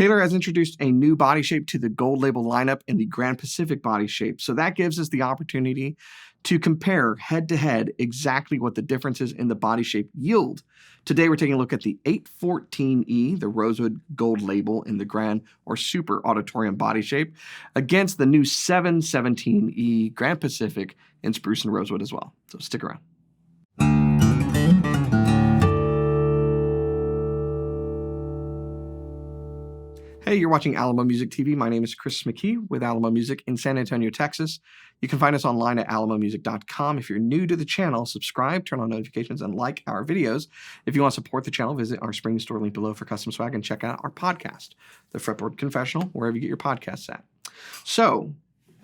Taylor has introduced a new body shape to the Gold Label lineup in the Grand Pacific body shape. So that gives us the opportunity to compare head-to-head exactly what the differences in the body shape yield. Today we're taking a look at the 814E, the Rosewood Gold Label in the Grand or Super Auditorium body shape, against the new 717E Grand Pacific in Spruce and Rosewood as well. So stick around. Hey, you're watching Alamo Music TV. My name is Chris McKee with Alamo Music in San Antonio, Texas. You can find us online at alamomusic.com. If you're new to the channel, subscribe, turn on notifications, and like our videos. If you want to support the channel, visit our spring store link below for custom swag and check out our podcast, the Fretboard Confessional, wherever you get your podcasts at. So,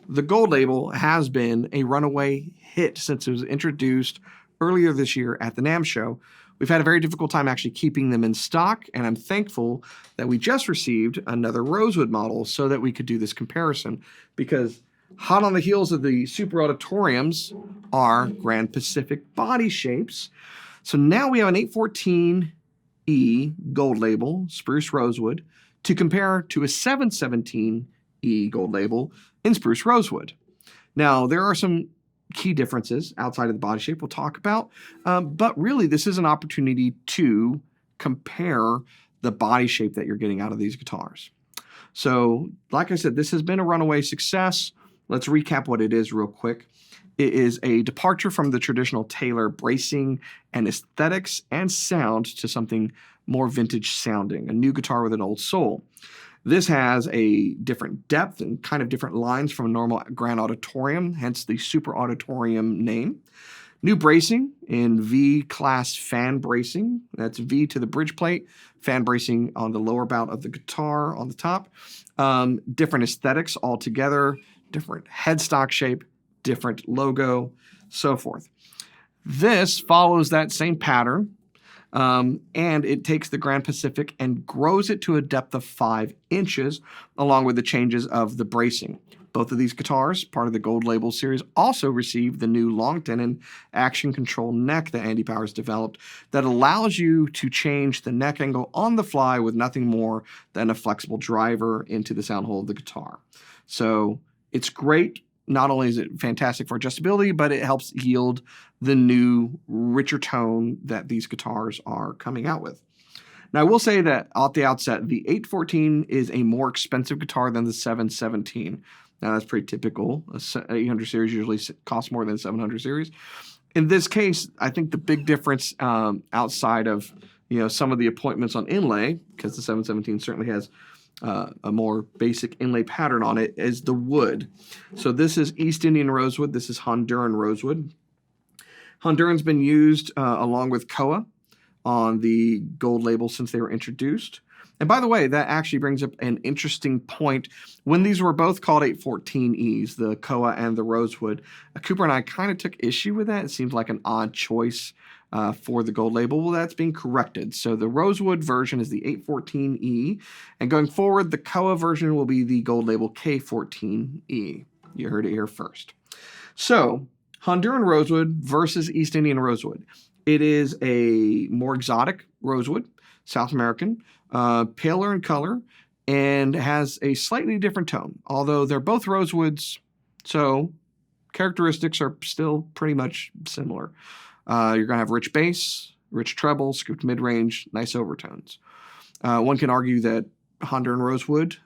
the Gold Label has been a runaway hit since it was introduced earlier this year at the NAMM show. We've had a very difficult time actually keeping them in stock, and I'm thankful that we just received another Rosewood model so that we could do this comparison, because hot on the heels of the Super Auditoriums are Grand Pacific body shapes. So now we have an 814E Gold Label, Spruce Rosewood, to compare to a 717E Gold Label in Spruce Rosewood. Now, there are some key differences outside of the body shape we'll talk about, but really this is an opportunity to compare the body shape that you're getting out of these guitars. So like I said, this has been a runaway success. Let's recap what it is real quick. It is a departure from the traditional Taylor bracing and aesthetics and sound to something more vintage sounding, a new guitar with an old soul. This has a different depth and kind of different lines from a normal Grand Auditorium, hence the Super Auditorium name. New bracing in V-class fan bracing. That's V to the bridge plate, fan bracing on the lower bout of the guitar on the top. Different aesthetics altogether, different headstock shape, different logo, so forth. This follows that same pattern. And it takes the Grand Pacific and grows it to a depth of 5 inches, along with the changes of the bracing. Both of these guitars, part of the Gold Label series, also received the new long tenon action control neck that Andy Powers developed that allows you to change the neck angle on the fly with nothing more than a flexible driver into the sound hole of the guitar. So it's great. Not only is it fantastic for adjustability, but it helps yield the new, richer tone that these guitars are coming out with. Now, I will say that at the outset, the 814 is a more expensive guitar than the 717. Now, that's pretty typical. A 800 series usually costs more than a 700 series. In this case, I think the big difference outside of some of the appointments on inlay, because the 717 certainly has a more basic inlay pattern on it, is the wood. So this is East Indian rosewood. This is Honduran rosewood. Honduran's been used along with Koa on the Gold Label since they were introduced. And by the way, that actually brings up an interesting point. When these were both called 814Es, the Koa and the Rosewood, Cooper and I kind of took issue with that. It seems like an odd choice for the Gold Label. Well, that's being corrected. So the Rosewood version is the 814E, and going forward, the Koa version will be the Gold Label K14E. You heard it here first. So Honduran Rosewood versus East Indian Rosewood. It is a more exotic rosewood, South American, paler in color, and has a slightly different tone, although they're both rosewoods, so characteristics are still pretty much similar. You're going to have rich bass, rich treble, scooped mid-range, nice overtones. One can argue that Honduran Rosewood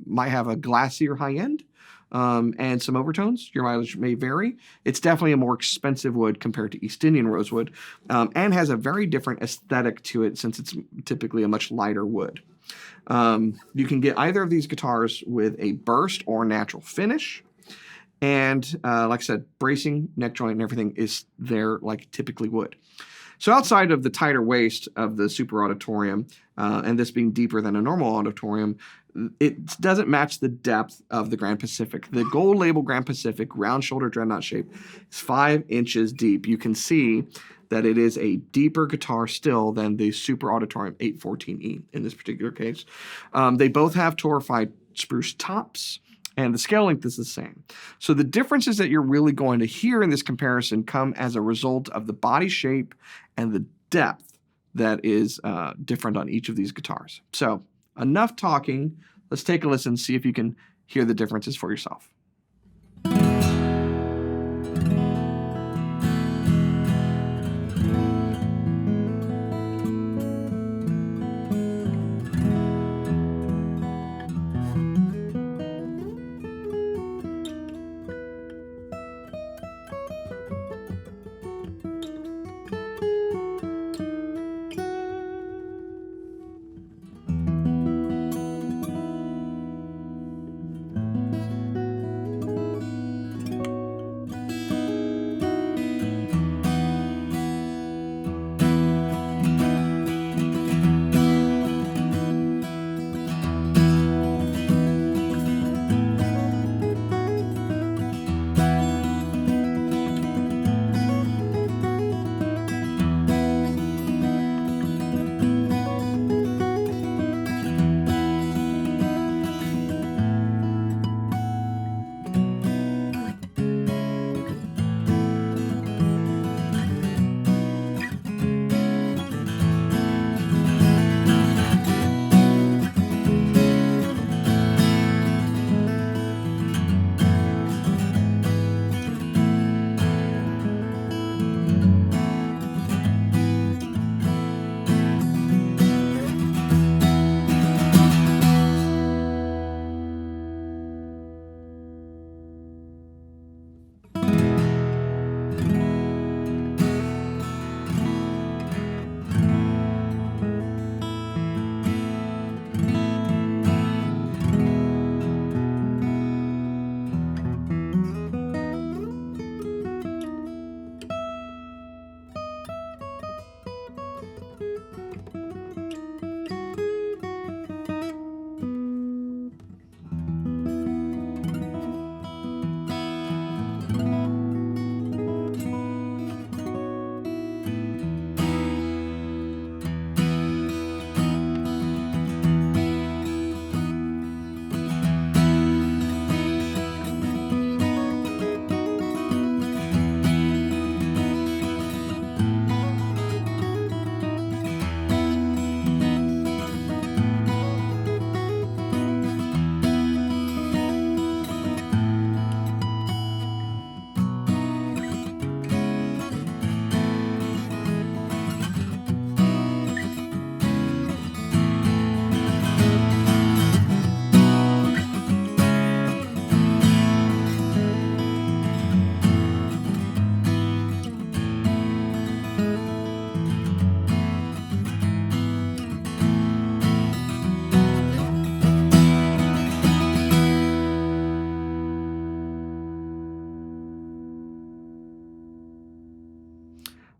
might have a glassier high end and some overtones. Your mileage may vary. It's definitely a more expensive wood compared to East Indian Rosewood, and has a very different aesthetic to it since it's typically a much lighter wood. You can get either of these guitars with a burst or natural finish. And like I said, bracing, neck joint, and everything is there like typically would. So outside of the tighter waist of the Super Auditorium, and this being deeper than a normal Auditorium, it doesn't match the depth of the Grand Pacific. The Gold Label Grand Pacific round shoulder dreadnought shape is 5 inches deep. You can see that it is a deeper guitar still than the Super Auditorium 814E in this particular case. They both have torrefied spruce tops, and the scale length is the same. So the differences that you're really going to hear in this comparison come as a result of the body shape and the depth that is different on each of these guitars. So enough talking. Let's take a listen, see if you can hear the differences for yourself.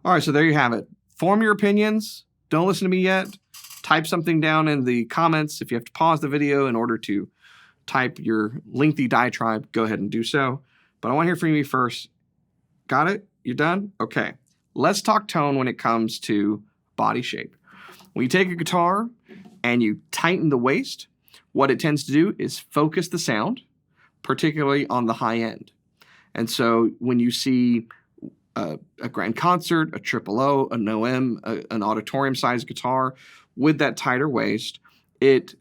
All right, so there you have it. Form your opinions. Don't listen to me yet. Type something down in the comments. If you have to pause the video in order to type your lengthy diatribe, go ahead and do so. But I want to hear from you first. Got it? You're done? Okay. Let's talk tone when it comes to body shape. When you take a guitar and you tighten the waist, what it tends to do is focus the sound, particularly on the high end. And so when you see a grand concert, a triple O, an OM, an auditorium-sized guitar with that tighter waist, it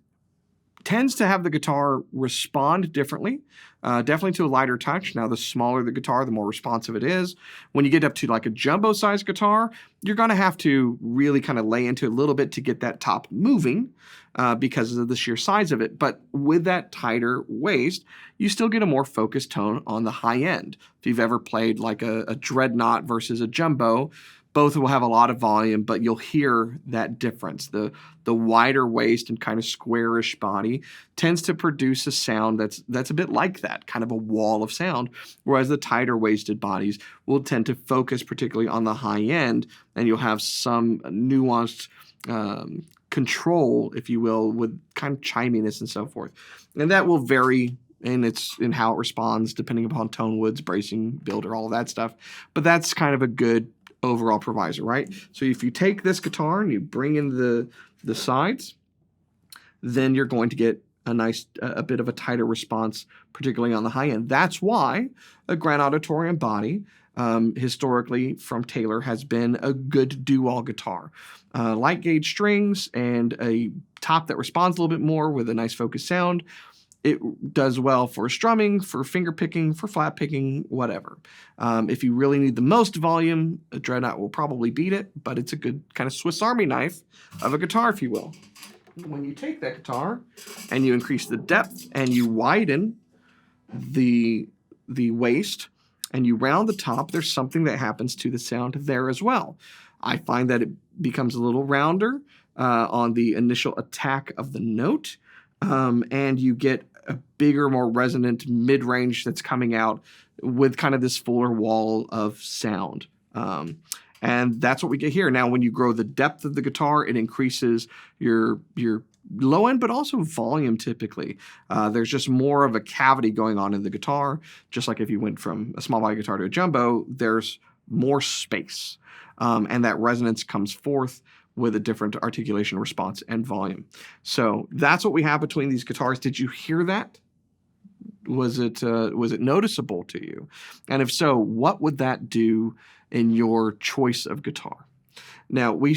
tends to have the guitar respond differently, definitely to a lighter touch. Now, the smaller the guitar, the more responsive it is. When you get up to like a jumbo-sized guitar, you're going to have to really kind of lay into it a little bit to get that top moving because of the sheer size of it. But with that tighter waist, you still get a more focused tone on the high end. If you've ever played like a dreadnought versus a jumbo, both will have a lot of volume, but you'll hear that difference. The wider waist and kind of squarish body tends to produce a sound that's a bit like that, kind of a wall of sound, whereas the tighter waisted bodies will tend to focus particularly on the high end, and you'll have some nuanced control, if you will, with kind of chiminess and so forth. And that will vary in how it responds depending upon tone woods, bracing, builder, all of that stuff. But that's kind of a good overall provisor, right? So if you take this guitar and you bring in the sides, then you're going to get a bit of a tighter response, particularly on the high end. That's why a grand auditorium body historically from Taylor has been a good do-all guitar. Light gauge strings and a top that responds a little bit more with a nice focused sound. It does well for strumming, for finger picking, for flat picking, whatever. If you really need the most volume, a Dreadnought will probably beat it, but it's a good kind of Swiss Army knife of a guitar, if you will. When you take that guitar and you increase the depth and you widen the waist and you round the top, there's something that happens to the sound there as well. I find that it becomes a little rounder on the initial attack of the note, and you get a bigger, more resonant mid-range that's coming out with kind of this fuller wall of sound. And that's what we get here. Now, when you grow the depth of the guitar, it increases your low end, but also volume typically. There's just more of a cavity going on in the guitar. Just like if you went from a small body guitar to a jumbo, there's more space. And that resonance comes forth with a different articulation response and volume. So that's what we have between these guitars. Did you hear that? Was it noticeable to you? And if so, what would that do in your choice of guitar? Now, we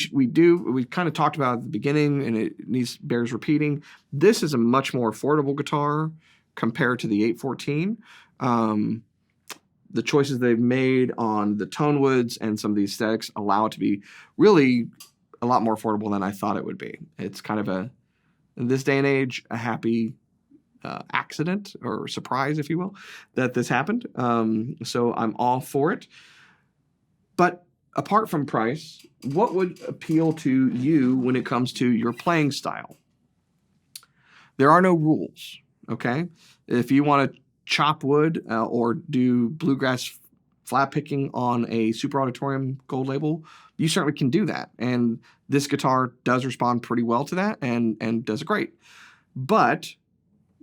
kind of talked about at the beginning, and it bears repeating. This is a much more affordable guitar compared to the 814. The choices they've made on the tone woods and some of the aesthetics allow it to be really a lot more affordable than I thought it would be. It's kind of in this day and age, a happy accident or surprise, if you will, that this happened. So I'm all for it. But apart from price, what would appeal to you when it comes to your playing style? There are no rules, okay? If you want to chop wood or do bluegrass flat picking on a Super Auditorium gold label, you certainly can do that. And this guitar does respond pretty well to that and does great. But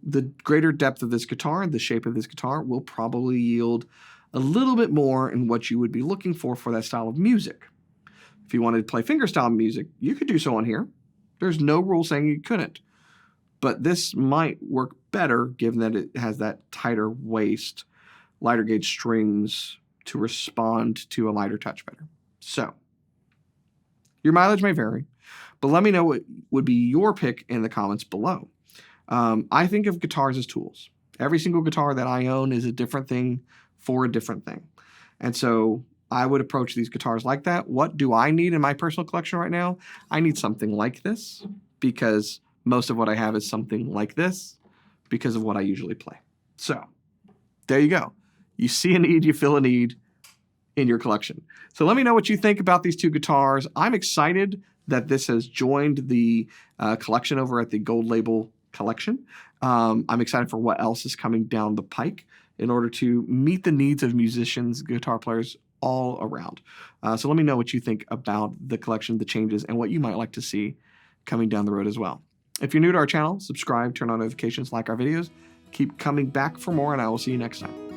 the greater depth of this guitar and the shape of this guitar will probably yield a little bit more in what you would be looking for that style of music. If you wanted to play fingerstyle music, you could do so on here. There's no rule saying you couldn't. But this might work better given that it has that tighter waist, lighter gauge strings to respond to a lighter touch better. So, your mileage may vary, but let me know what would be your pick in the comments below. I think of guitars as tools. Every single guitar that I own is a different thing for a different thing. And so I would approach these guitars like that. What do I need in my personal collection right now? I need something like this because most of what I have is something like this because of what I usually play. So there you go. You see a need, you feel a need in your collection. So let me know what you think about these two guitars. I'm excited that this has joined the collection over at the Gold Label Collection. I'm excited for what else is coming down the pike in order to meet the needs of musicians, guitar players all around. So let me know what you think about the collection, the changes, and what you might like to see coming down the road as well. If you're new to our channel, subscribe, turn on notifications, like our videos. Keep coming back for more, and I will see you next time.